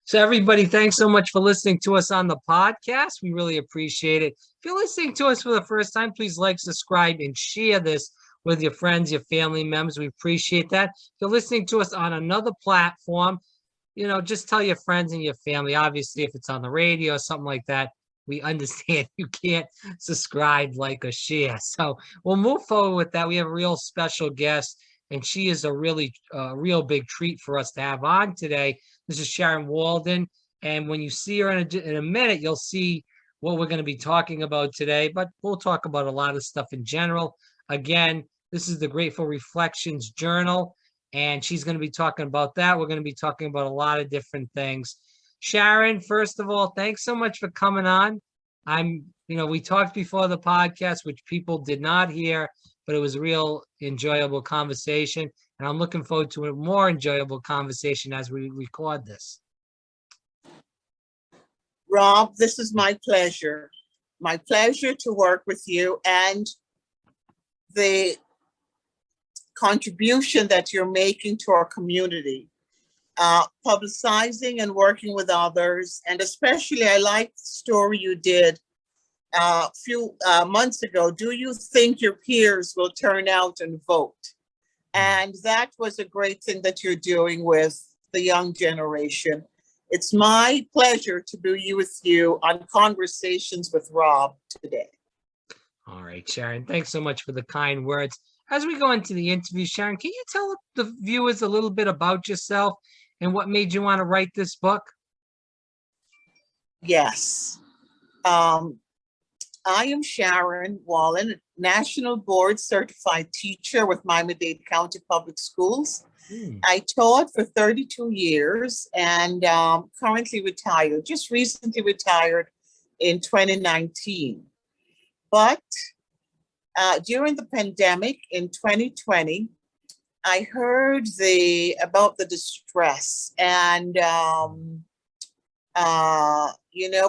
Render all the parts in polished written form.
So everybody, thanks so much for listening to us on the podcast. We really appreciate it. If you're listening to us for the first time, please like, subscribe, and share this with your friends, your family members. We appreciate that. If you're listening to us on another platform, just tell your friends and your family. Obviously, if it's on the radio or something like that, we understand you can't subscribe, like, or share. So we'll move forward with that. We have a real special guest, and she is a real big treat for us to have on today. This is Sharon Wallen, and when you see her in a minute, you'll see what we're going to be talking about today. But we'll talk about a lot of stuff in general. Again, this is the Grateful Reflections Journal, and she's going to be talking about that. We're going to be talking about a lot of different things. Sharon, first of all, thanks so much for coming on. We talked before the podcast, which people did not hear, but it was a real enjoyable conversation. And I'm looking forward to a more enjoyable conversation as we record this. Rob, this is my pleasure. My pleasure to work with you, and the contribution that you're making to our community, publicizing and working with others. And especially, I like the story you did a few months ago. Do you think your peers will turn out and vote? And that was a great thing that you're doing with the young generation. It's my pleasure to be with you on Conversations with Rob today. All right, Sharon, thanks so much for the kind words. As we go into the interview, Sharon, can you tell the viewers a little bit about yourself and what made you want to write this book? Yes. I am Sharon Wallen, National Board Certified Teacher with Miami-Dade County Public Schools. I taught for 32 years and currently retired, just recently retired in 2019. But during the pandemic in 2020, I heard about the distress, and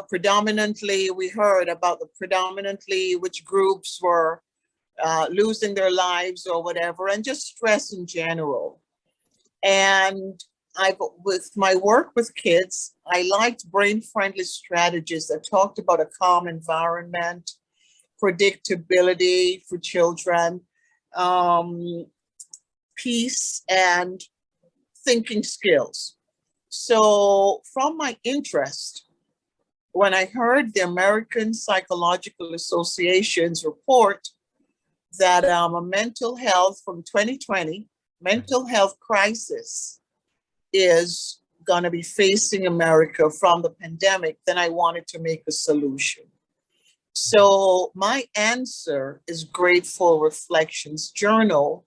predominantly we heard about which groups were losing their lives or whatever, and just stress in general. And with my work with kids, I liked brain-friendly strategies that talked about a calm environment, predictability for children, peace, and thinking skills. So from my interest, when I heard the American Psychological Association's report that a mental health from 2020, mental health crisis is going to be facing America from the pandemic, then I wanted to make a solution. So my answer is Grateful Reflections Journal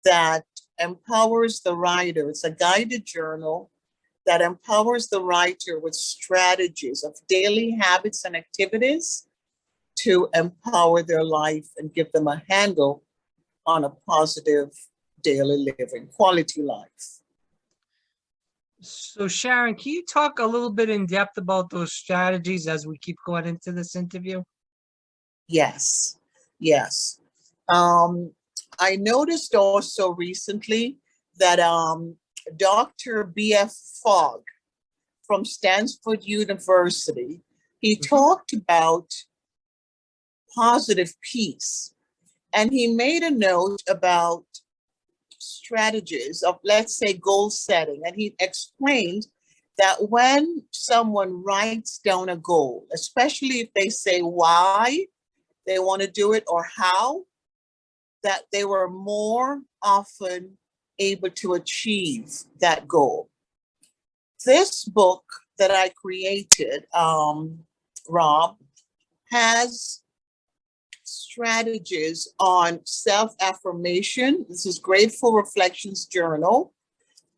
that empowers the writer. It's a guided journal that empowers the writer with strategies of daily habits and activities to empower their life and give them a handle on a positive daily living, quality life. So Sharon, can you talk a little bit in depth about those strategies as we keep going into this interview? Yes. I noticed also recently that Dr. B.F. Fogg from Stanford University, he talked about positive peace. And he made a note about strategies of, let's say, goal setting. And he explained that when someone writes down a goal, especially if they say why they want to do it or how, that they were more often able to achieve that goal. This book that I created, Rob, has strategies on self-affirmation. This is Grateful Reflections Journal,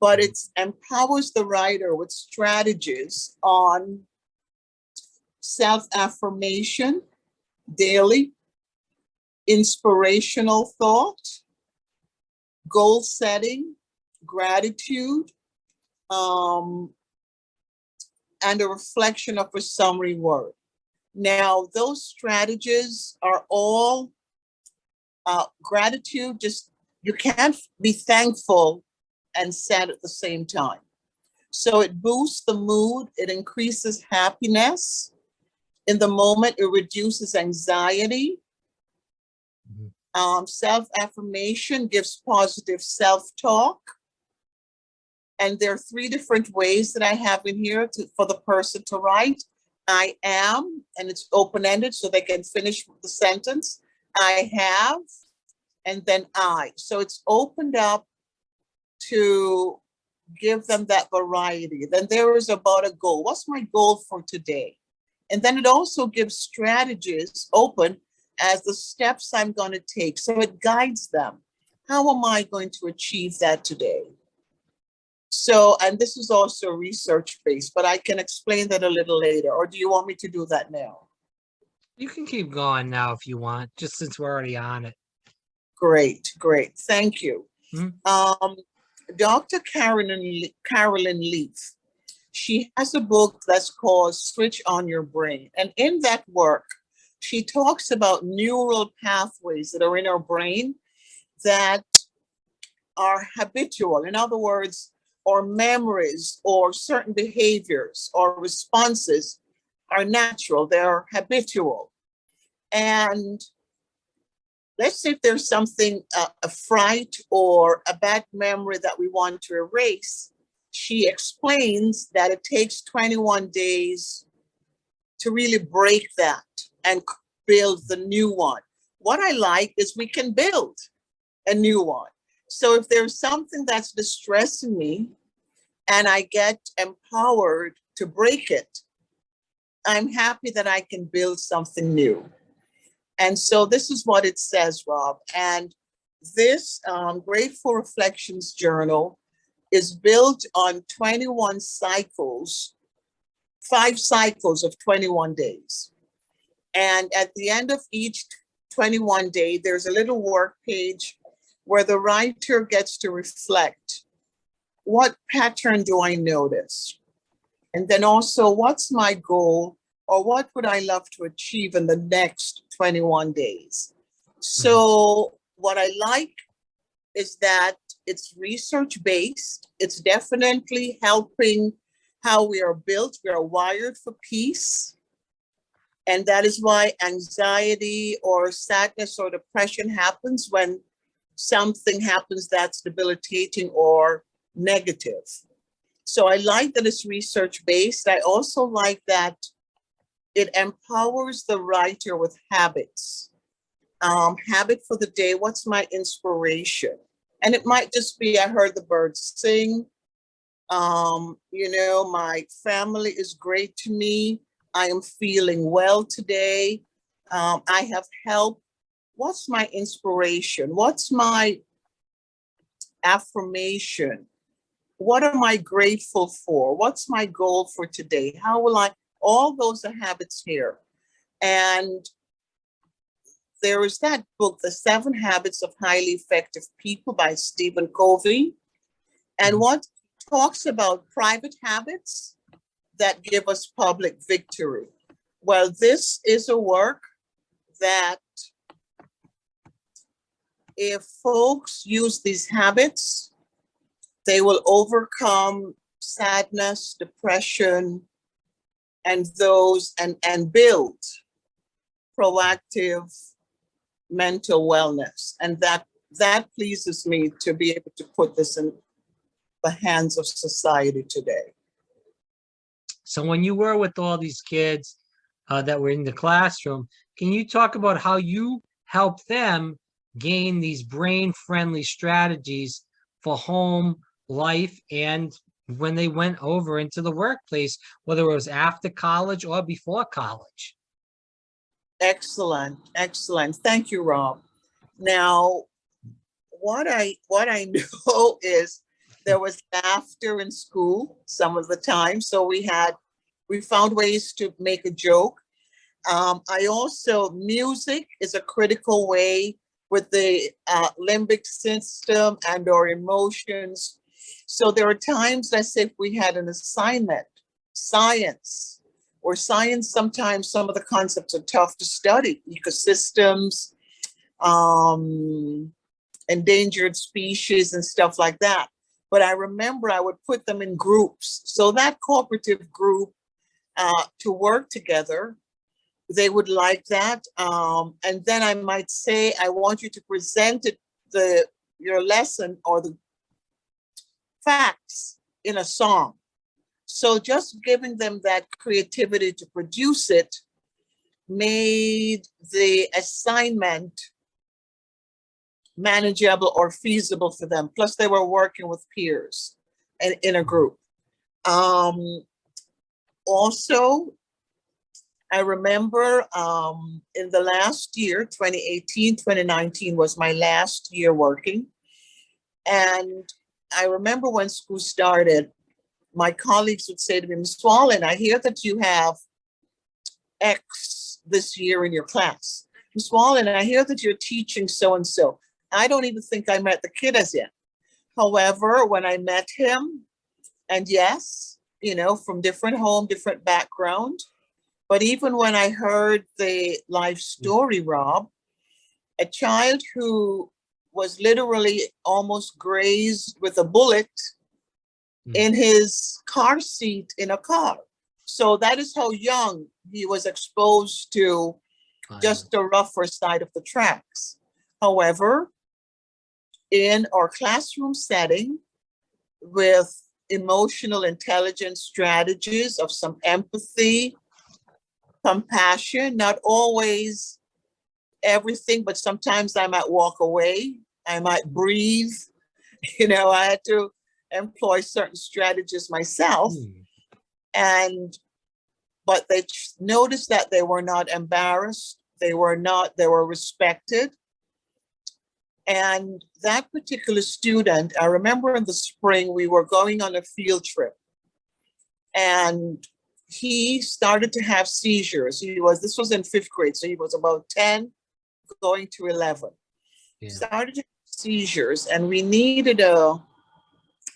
but it empowers the writer with strategies on self-affirmation daily, inspirational thought, goal setting, gratitude, and a reflection of a summary word. Now, those strategies are all gratitude. Just, you can't be thankful and sad at the same time. So it boosts the mood, it increases happiness. In the moment, it reduces anxiety. Self-affirmation gives positive self-talk. And there are 3 different ways that I have in here for the person to write. I am, and it's open-ended so they can finish the sentence. I have, and then I. So it's opened up to give them that variety. Then there is about a goal. What's my goal for today? And then it also gives strategies open as the steps I'm going to take. So it guides them. How am I going to achieve that today? So, and this is also research-based, but I can explain that a little later. Or do you want me to do that now? You can keep going now if you want, just since we're already on it. Great, great. Thank you. Hmm? Dr. Carolyn Leaf, she has a book that's called Switch on Your Brain. And in that work, she talks about neural pathways that are in our brain that are habitual. In other words, or memories or certain behaviors or responses are natural, they're habitual. And let's say if there's something, a fright or a bad memory that we want to erase, she explains that it takes 21 days to really break that and build the new one. What I like is we can build a new one. So if there's something that's distressing me and I get empowered to break it, I'm happy that I can build something new. And so this is what it says, Rob. And this Grateful Reflections journal is built on 21 cycles, 5 cycles of 21 days. And at the end of each 21 day, there's a little work page where the writer gets to reflect, what pattern do I notice? And then also, what's my goal, or what would I love to achieve in the next 21 days? So what I like is that it's research-based. It's definitely helping how we are built. We are wired for peace. And that is why anxiety or sadness or depression happens when something happens that's debilitating or negative. So I like that it's research-based. I also like that it empowers the writer with habits. Habit for the day, what's my inspiration? And it might just be, I heard the birds sing. My family is great to me. I am feeling well today. I have help. What's my inspiration? What's my affirmation? What am I grateful for? What's my goal for today? How will I, all those are habits here. And there is that book, The 7 Habits of Highly Effective People by Stephen Covey. And what talks about private habits that give us public victory. Well, this is a work that if folks use these habits, they will overcome sadness, depression, and build proactive mental wellness. And that pleases me to be able to put this in the hands of society today. So when you were with all these kids that were in the classroom, can you talk about how you helped them gain these brain-friendly strategies for home life and when they went over into the workplace, whether it was after college or before college? Excellent, excellent. Thank you, Rob. Now, what I know is there was laughter in school some of the time, so we found ways to make a joke. I also, music is a critical way with the limbic system and our emotions. So there are times, let's say if we had an assignment, science, sometimes some of the concepts are tough to study, ecosystems, endangered species and stuff like that. but I remember I would put them in groups. So that cooperative group to work together, they would like that. And then I might say, I want you to present your lesson or the facts in a song. So just giving them that creativity to produce it made the assignment manageable or feasible for them. Plus they were working with peers and in a group. Also, I remember in the last year, 2018, 2019 was my last year working. And I remember when school started, my colleagues would say to me, Ms. Wallen, I hear that you have X this year in your class. Ms. Wallen, I hear that you're teaching so-and-so. I don't even think I met the kid as yet. However, when I met him, and yes, you know, from different home, different background, but even when I heard the life story, Rob, a child who was literally almost grazed with a bullet in his car seat in a car. So that is how young he was exposed to just the rougher side of the tracks. However, in our classroom setting, with emotional intelligence strategies of some empathy, compassion, not always everything, but sometimes I might walk away, I might breathe. You know, I had to employ certain strategies myself. But they noticed that they were not embarrassed. They were respected. And that particular student, I remember in the spring, we were going on a field trip and he started to have seizures. This was in 5th grade. So he was about 10 going to 11. Yeah. Started to have seizures and we needed a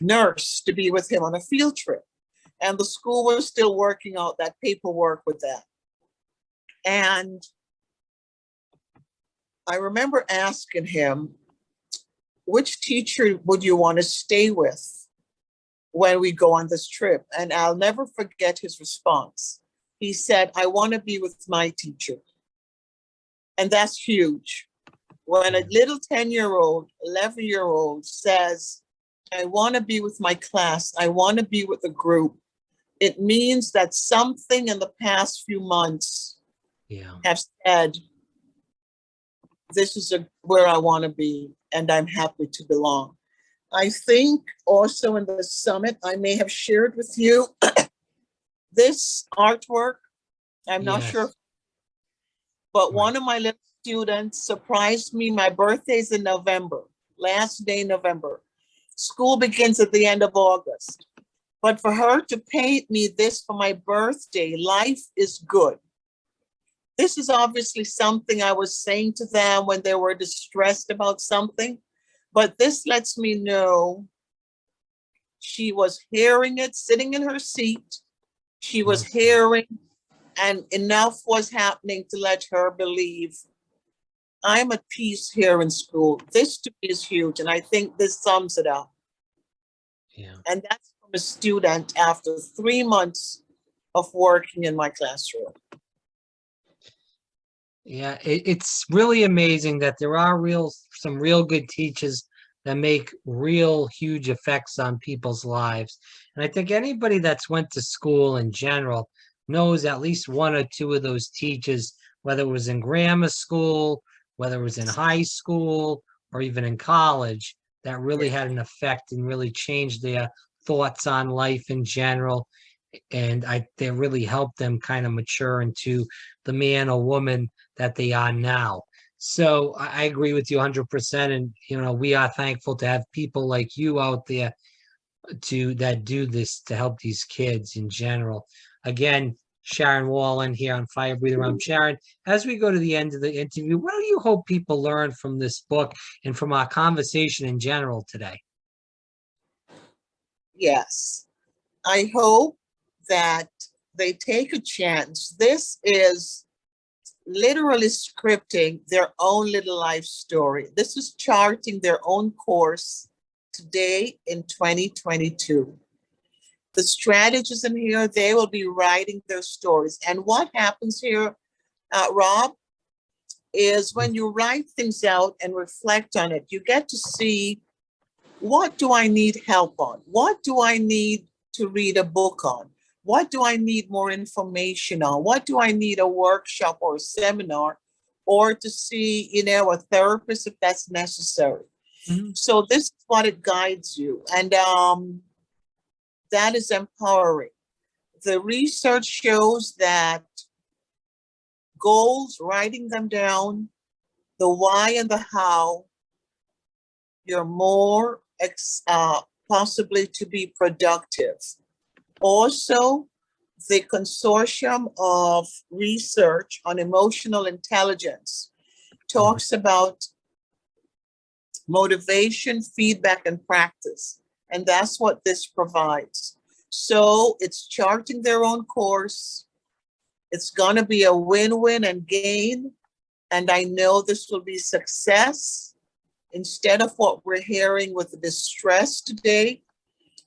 nurse to be with him on a field trip. And the school was still working out that paperwork with that. And I remember asking him, which teacher would you want to stay with when we go on this trip? And I'll never forget his response. He said, I want to be with my teacher. And that's huge. When a little 10-year-old, 11-year-old says, I want to be with my class, I want to be with the group, it means that something in the past few months have said, this is where I want to be and I'm happy to belong. I think also in the summit, I may have shared with you this artwork. I'm not sure, but one of my little students surprised me. My birthday's in November, last day November. School begins at the end of August. But for her to paint me this for my birthday, life is good. This is obviously something I was saying to them when they were distressed about something, but this lets me know she was hearing it, sitting in her seat. She was hearing, and enough was happening to let her believe, I'm at peace here in school. This to me is huge, and I think this sums it up. Yeah. And that's from a student after 3 months of working in my classroom. Yeah, it's really amazing that there are some real good teachers that make real huge effects on people's lives. And I think anybody that's went to school in general knows at least one or two of those teachers, whether it was in grammar school, whether it was in high school, or even in college, that really had an effect and really changed their thoughts on life in general. And they really helped them kind of mature into the man or woman that they are now. So I agree with you 100%. And, you know, we are thankful to have people like you out there that do this to help these kids in general. Again, Sharon Wallen here on Fire Breather Realm. Sharon, as we go to the end of the interview, what do you hope people learn from this book and from our conversation in general today? Yes, I hope that they take a chance. This is literally scripting their own little life story. This is charting their own course today in 2022. The strategists in here, they will be writing their stories. And what happens here, Rob, is when you write things out and reflect on it, you get to see, what do I need help on? What do I need to read a book on? What do I need more information on? What do I need a workshop or a seminar, or to see, a therapist if that's necessary? Mhm. So this is what it guides you. And that is empowering. The research shows that goals, writing them down, the why and the how, you're more possibly to be productive. Also, the Consortium of Research on Emotional Intelligence talks about motivation, feedback, and practice. And that's what this provides. So it's charting their own course. It's going to be a win-win and gain. And I know this will be success. Instead of what we're hearing with the distress today,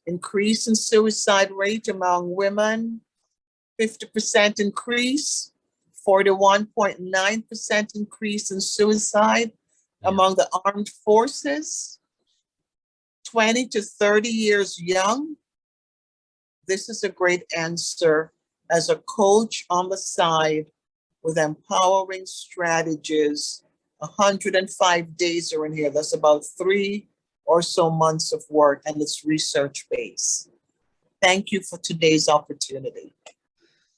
increase in suicide rate among women, 50% increase, 41.9% increase in suicide among the armed forces, 20 to 30 years young. This is a great answer as a coach on the side with empowering strategies. 105 days are in here. That's about 3 or so months of work, and it's research-based. Thank you for today's opportunity.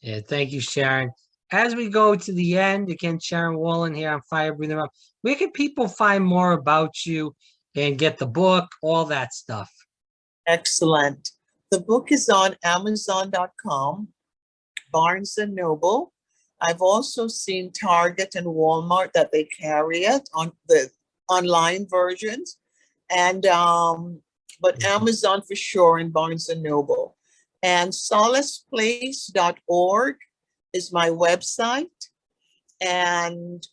Yeah, thank you, Sharon. As we go to the end, again, Sharon Wallen here on Fire Breathing Up. Where can people find more about you and get the book, all that stuff? Excellent. The book is on Amazon.com, Barnes and Noble. I've also seen Target and Walmart that they carry it on the online versions, and but Amazon for sure and Barnes and Noble. And solaceplace.org is my website, and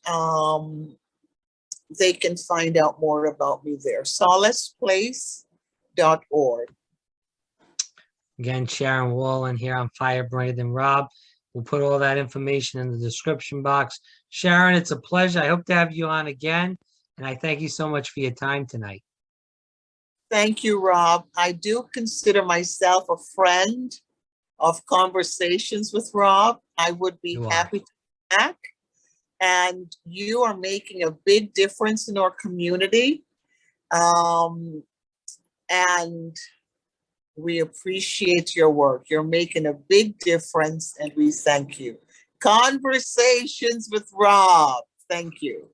they can find out more about me there. Solaceplace.org. Again, Sharon Wallen here on Fire Breathing Rob. We'll put all that information in the description box. Sharon, it's a pleasure. I hope to have you on again. And I thank you so much for your time tonight. Thank you, Rob. I do consider myself a friend of conversations with Rob. I would be happy to be back. And you are making a big difference in our community. And we appreciate your work. You're making a big difference, and we thank you. Conversations with Rob. Thank you.